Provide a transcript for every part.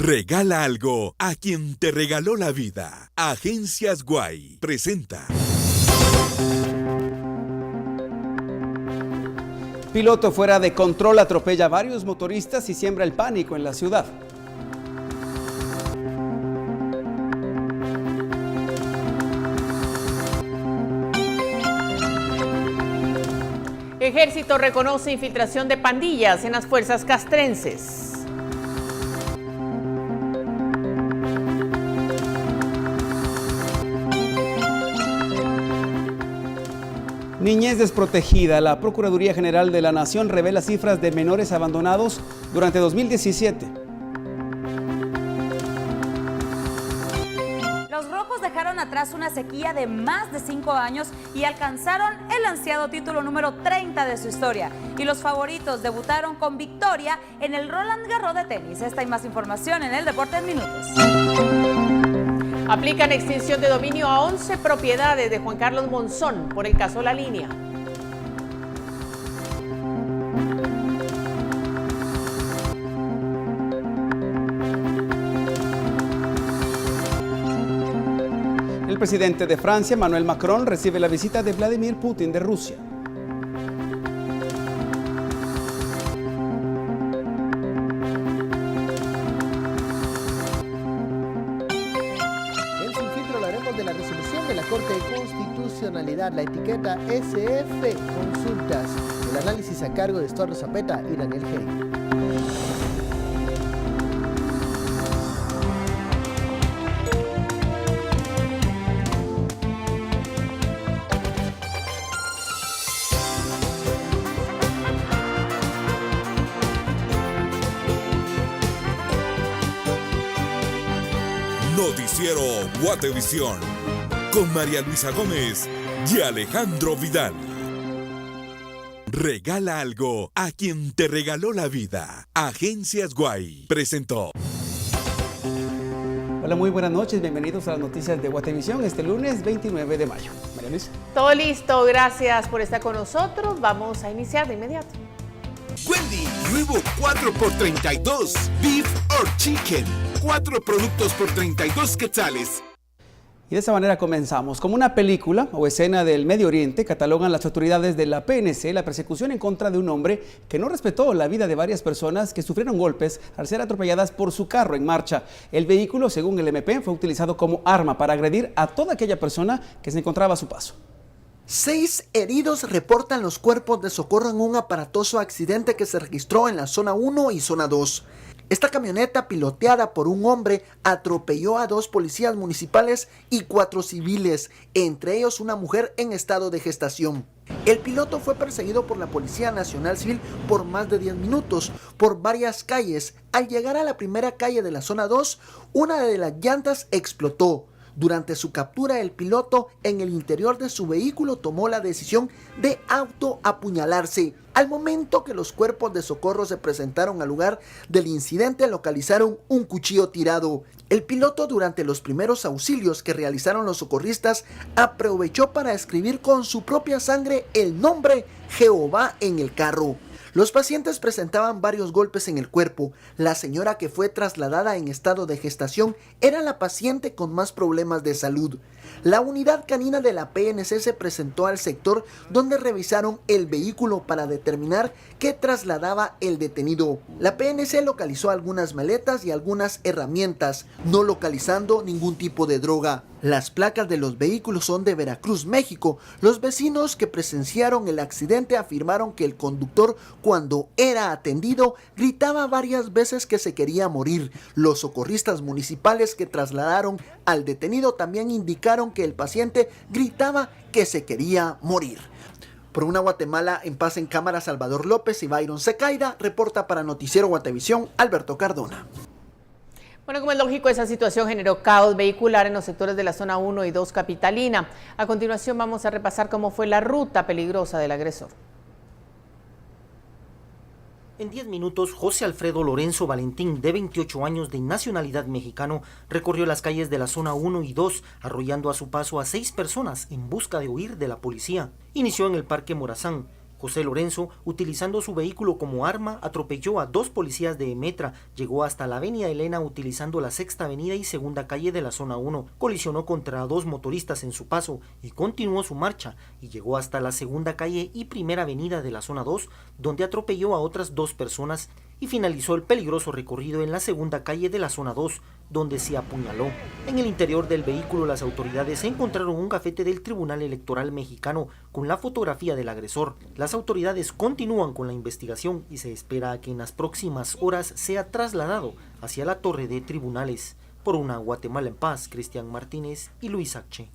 Regala algo a quien te regaló la vida. Agencias Guay presenta. Piloto fuera de control atropella a varios motoristas y siembra el pánico en la ciudad. Ejército reconoce infiltración de pandillas en las fuerzas castrenses. Niñez desprotegida. La Procuraduría General de la Nación revela cifras de menores abandonados durante 2017. Los rojos dejaron atrás una sequía de más de 5 años y alcanzaron el ansiado título número 30 de su historia. Y los favoritos debutaron con victoria en el Roland Garros de tenis. Esta y más información en el Deporte en Minutos. Aplican extinción de dominio a 11 propiedades de Juan Carlos Monzón por el caso La Línea. El presidente de Francia, Emmanuel Macron, recibe la visita de Vladimir Putin de Rusia. De la resolución de la Corte de Constitucionalidad, la etiqueta SF Consultas, el análisis a cargo de Estuardo Zapeta y Daniel G. Noticiero Guatevisión con María Luisa Gómez y Alejandro Vidal. Regala algo a quien te regaló la vida. Agencias Guay presentó. Hola, muy buenas noches. Bienvenidos a las noticias de Guatevisión este lunes 29 de mayo. María Luisa. Todo listo. Gracias por estar con nosotros. Vamos a iniciar de inmediato. Wendy, nuevo 4x32, Beef or Chicken. 4 productos por 32 quetzales. Y de esa manera comenzamos. Como una película o escena del Medio Oriente, catalogan las autoridades de la PNC la persecución en contra de un hombre que no respetó la vida de varias personas que sufrieron golpes al ser atropelladas por su carro en marcha. El vehículo, según el MP, fue utilizado como arma para agredir a toda aquella persona que se encontraba a su paso. 6 heridos reportan los cuerpos de socorro en un aparatoso accidente que se registró en la zona 1 y zona 2. Esta camioneta, piloteada por un hombre, atropelló a 2 policías municipales y 4 civiles, entre ellos una mujer en estado de gestación. El piloto fue perseguido por la Policía Nacional Civil por más de 10 minutos, por varias calles. Al llegar a la primera calle de la zona 2, una de las llantas explotó. Durante su captura, el piloto en el interior de su vehículo tomó la decisión de autoapuñalarse. Al momento que los cuerpos de socorro se presentaron al lugar del incidente, localizaron un cuchillo tirado. El piloto, durante los primeros auxilios que realizaron los socorristas, aprovechó para escribir con su propia sangre el nombre Jehová en el carro. Los pacientes presentaban varios golpes en el cuerpo. La señora, que fue trasladada en estado de gestación, era la paciente con más problemas de salud. La unidad canina de la PNC se presentó al sector donde revisaron el vehículo para determinar qué trasladaba el detenido. La PNC localizó algunas maletas y algunas herramientas, no localizando ningún tipo de droga. Las placas de los vehículos son de Veracruz, México. Los vecinos que presenciaron el accidente afirmaron que el conductor, cuando era atendido, gritaba varias veces que se quería morir. Los socorristas municipales que trasladaron al detenido también indicaron que el paciente gritaba que se quería morir. Por una Guatemala en paz en cámara, Salvador López y Byron Secaira. Reporta para Noticiero Guatevisión, Alberto Cardona. Bueno, como es lógico, esa situación generó caos vehicular en los sectores de la zona 1 y 2 capitalina. A continuación vamos a repasar cómo fue la ruta peligrosa del agresor. En 10 minutos, José Alfredo Lorenzo Valentín, de 28 años, de nacionalidad mexicano, recorrió las calles de la zona 1 y 2, arrollando a su paso a 6 personas en busca de huir de la policía. Inició en el Parque Morazán. José Lorenzo, utilizando su vehículo como arma, atropelló a 2 policías de Emetra, llegó hasta la avenida Elena utilizando la Sexta Avenida y Segunda Calle de la zona 1, colisionó contra 2 motoristas en su paso y continuó su marcha y llegó hasta la Segunda Calle y Primera Avenida de la zona 2, donde atropelló a otras 2 personas y finalizó el peligroso recorrido en la Segunda Calle de la zona 2, donde se apuñaló. En el interior del vehículo las autoridades encontraron un gafete del Tribunal Electoral mexicano con la fotografía del agresor. Las autoridades continúan con la investigación y se espera a que en las próximas horas sea trasladado hacia la torre de tribunales. Por una Guatemala en paz, Cristian Martínez y Luis H.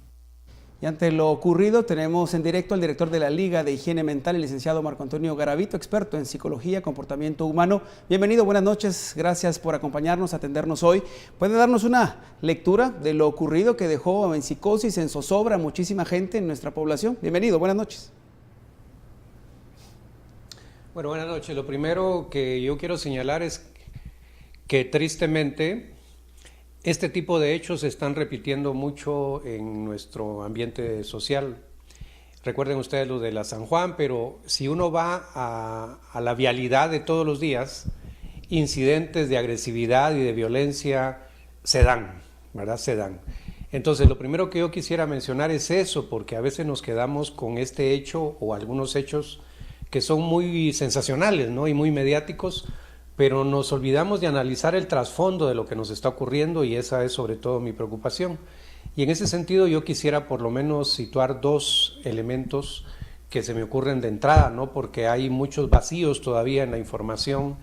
Y ante lo ocurrido tenemos en directo al director de la Liga de Higiene Mental, el licenciado Marco Antonio Garavito, experto en psicología, comportamiento humano. Bienvenido, buenas noches, gracias por acompañarnos, atendernos hoy. ¿Puede darnos una lectura de lo ocurrido que dejó en psicosis, en zozobra a muchísima gente en nuestra población? Bienvenido, buenas noches. Bueno, buenas noches. Lo primero que yo quiero señalar es que tristemente este tipo de hechos se están repitiendo mucho en nuestro ambiente social. Recuerden ustedes lo de la San Juan, pero si uno va a la vialidad de todos los días, incidentes de agresividad y de violencia se dan, ¿verdad? Se dan. Entonces, lo primero que yo quisiera mencionar es eso, porque a veces nos quedamos con este hecho o algunos hechos que son muy sensacionales, ¿no? Y muy mediáticos, pero nos olvidamos de analizar el trasfondo de lo que nos está ocurriendo y esa es sobre todo mi preocupación. Y en ese sentido yo quisiera por lo menos situar 2 elementos que se me ocurren de entrada, ¿no? Porque hay muchos vacíos todavía en la información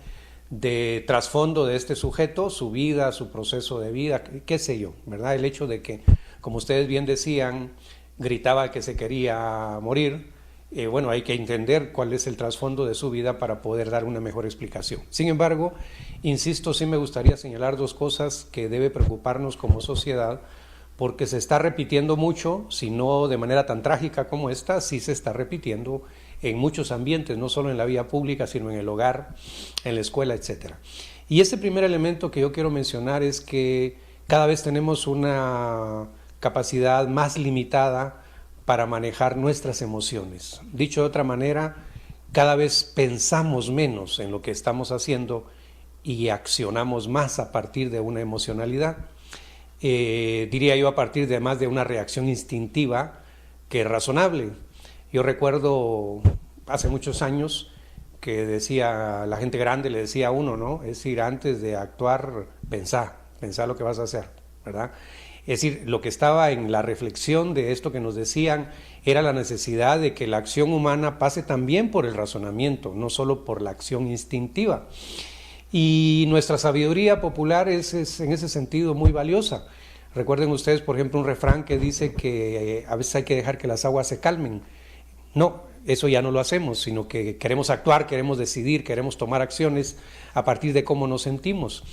de trasfondo de este sujeto, su vida, su proceso de vida, qué sé yo, ¿verdad? El hecho de que, como ustedes bien decían, gritaba que se quería morir. Bueno, hay que entender cuál es el trasfondo de su vida para poder dar una mejor explicación. Sin embargo, insisto, sí me gustaría señalar 2 cosas que debe preocuparnos como sociedad, porque se está repitiendo mucho, si no de manera tan trágica como esta, sí se está repitiendo en muchos ambientes, no solo en la vía pública, sino en el hogar, en la escuela, etc. Y este primer elemento que yo quiero mencionar es que cada vez tenemos una capacidad más limitada para manejar nuestras emociones. Dicho de otra manera, cada vez pensamos menos en lo que estamos haciendo y accionamos más a partir de una emocionalidad. Diría yo a partir de más de una reacción instintiva que razonable. Yo recuerdo hace muchos años que decía, la gente grande le decía a uno, ¿no? Es decir, antes de actuar, pensá lo que vas a hacer, ¿verdad? Es decir, lo que estaba en la reflexión de esto que nos decían era la necesidad de que la acción humana pase también por el razonamiento, no solo por la acción instintiva. Y nuestra sabiduría popular es en ese sentido muy valiosa. Recuerden ustedes, por ejemplo, un refrán que dice que a veces hay que dejar que las aguas se calmen. No, eso ya no lo hacemos, sino que queremos actuar, queremos decidir, queremos tomar acciones a partir de cómo nos sentimos.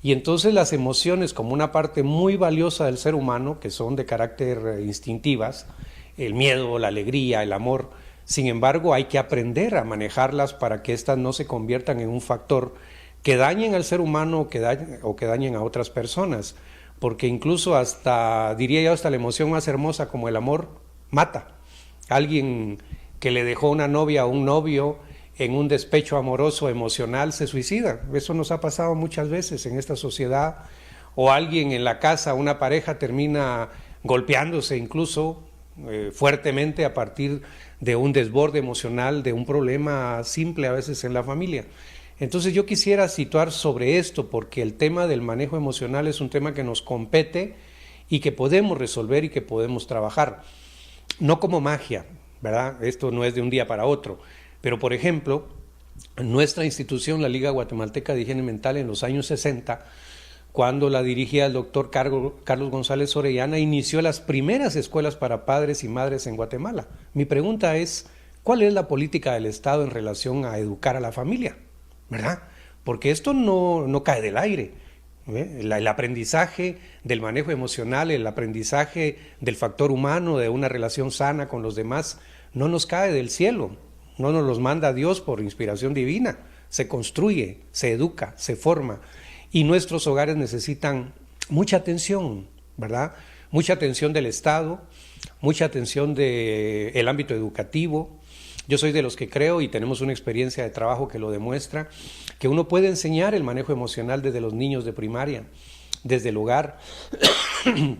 Y entonces las emociones, como una parte muy valiosa del ser humano, que son de carácter instintivas, el miedo, la alegría, el amor, sin embargo hay que aprender a manejarlas para que éstas no se conviertan en un factor que dañen al ser humano o que dañen a otras personas, porque incluso diría yo, hasta la emoción más hermosa como el amor, mata. Alguien que le dejó una novia o un novio en un despecho amoroso, emocional, se suicida. Eso nos ha pasado muchas veces en esta sociedad. O alguien en la casa, una pareja, termina golpeándose incluso fuertemente a partir de un desborde emocional, de un problema simple a veces en la familia. Entonces yo quisiera situar sobre esto, porque el tema del manejo emocional es un tema que nos compete y que podemos resolver y que podemos trabajar. No como magia, ¿verdad? Esto no es de un día para otro. Pero, por ejemplo, nuestra institución, la Liga Guatemalteca de Higiene Mental, en los años 60, cuando la dirigía el doctor Carlos González Orellana, inició las primeras escuelas para padres y madres en Guatemala. Mi pregunta es, ¿cuál es la política del Estado en relación a educar a la familia? ¿Verdad? Porque esto no cae del aire. El aprendizaje del manejo emocional, el aprendizaje del factor humano, de una relación sana con los demás, no nos cae del cielo. No nos los manda Dios por inspiración divina, se construye, se educa, se forma y nuestros hogares necesitan mucha atención, ¿verdad? Mucha atención del Estado, mucha atención del ámbito educativo, Yo soy de los que creo, y tenemos una experiencia de trabajo que lo demuestra, que uno puede enseñar el manejo emocional desde los niños de primaria, desde el hogar.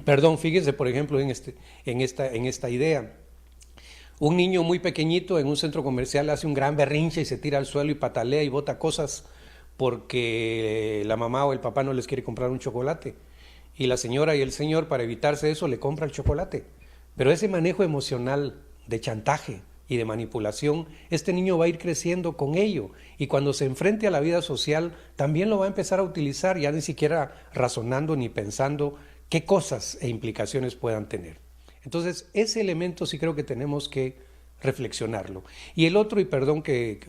Perdón, fíjense por ejemplo en esta idea. Un niño muy pequeñito en un centro comercial hace un gran berrinche y se tira al suelo y patalea y bota cosas porque la mamá o el papá no les quiere comprar un chocolate. Y la señora y el señor, para evitarse eso, le compra el chocolate. Pero ese manejo emocional de chantaje y de manipulación, este niño va a ir creciendo con ello. Y cuando se enfrente a la vida social, también lo va a empezar a utilizar, ya ni siquiera razonando ni pensando qué cosas e implicaciones puedan tener. Entonces, ese elemento sí creo que tenemos que reflexionarlo. Y el otro, y perdón que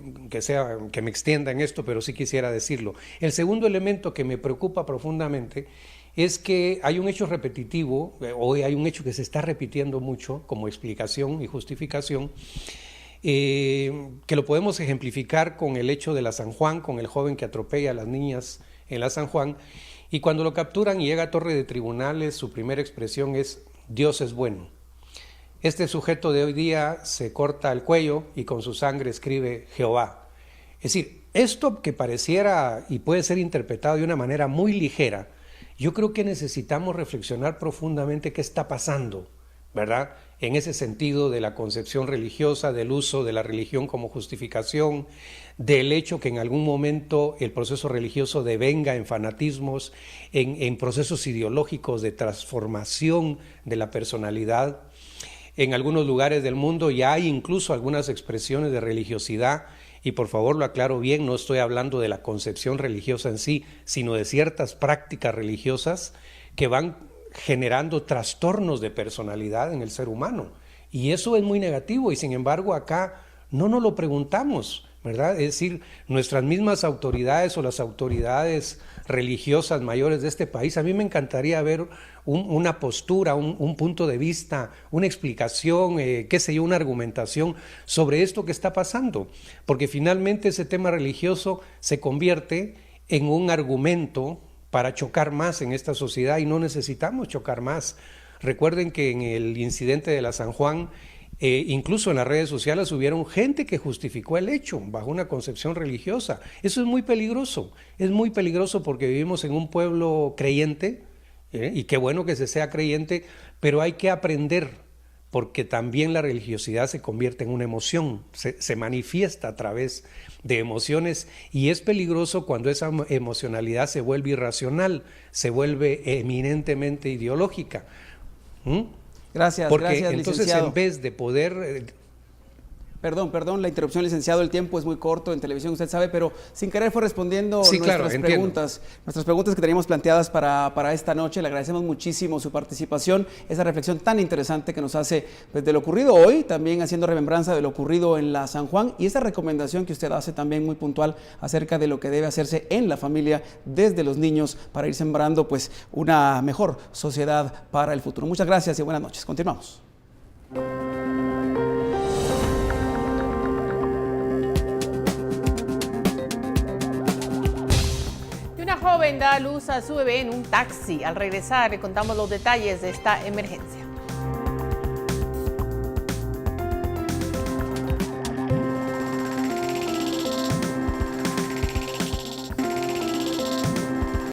me extienda en esto, pero sí quisiera decirlo, el segundo elemento que me preocupa profundamente es que hay un hecho repetitivo, hoy hay un hecho que se está repitiendo mucho como explicación y justificación, que lo podemos ejemplificar con el hecho de la San Juan, con el joven que atropella a las niñas en la San Juan, y cuando lo capturan y llega a Torre de Tribunales, su primera expresión es: Dios es bueno. Este sujeto de hoy día se corta el cuello y con su sangre escribe Jehová. Es decir, esto que pareciera y puede ser interpretado de una manera muy ligera, yo creo que necesitamos reflexionar profundamente qué está pasando, ¿verdad? En ese sentido de la concepción religiosa, del uso de la religión como justificación, del hecho que en algún momento el proceso religioso devenga en fanatismos, en procesos ideológicos de transformación de la personalidad. En algunos lugares del mundo ya hay incluso algunas expresiones de religiosidad, y por favor lo aclaro bien, no estoy hablando de la concepción religiosa en sí, sino de ciertas prácticas religiosas que van generando trastornos de personalidad en el ser humano. Y eso es muy negativo, y sin embargo acá no nos lo preguntamos, ¿verdad? Es decir, nuestras mismas autoridades o las autoridades religiosas mayores de este país, a mí me encantaría ver una postura, un punto de vista, una explicación, qué sé yo, una argumentación sobre esto que está pasando, porque finalmente ese tema religioso se convierte en un argumento para chocar más en esta sociedad, y no necesitamos chocar más. Recuerden que en el incidente de la San Juan, incluso en las redes sociales hubieron gente que justificó el hecho bajo una concepción religiosa. Eso es muy peligroso porque vivimos en un pueblo creyente, y qué bueno que se sea creyente, pero hay que aprender, porque también la religiosidad se convierte en una emoción, se manifiesta a través de emociones, y es peligroso cuando esa emocionalidad se vuelve irracional, se vuelve eminentemente ideológica. Gracias, porque gracias, entonces licenciado. en vez de poder... Perdón, la interrupción, licenciado, el tiempo es muy corto en televisión, usted sabe, pero sin querer fue respondiendo nuestras preguntas que teníamos planteadas para esta noche. Le agradecemos muchísimo su participación, esa reflexión tan interesante que nos hace pues, de lo ocurrido hoy, también haciendo remembranza de lo ocurrido en la San Juan, y esa recomendación que usted hace también muy puntual acerca de lo que debe hacerse en la familia desde los niños para ir sembrando pues una mejor sociedad para el futuro. Muchas gracias y buenas noches. Continuamos. Una joven da a luz a su bebé en un taxi. Al regresar, le contamos los detalles de esta emergencia.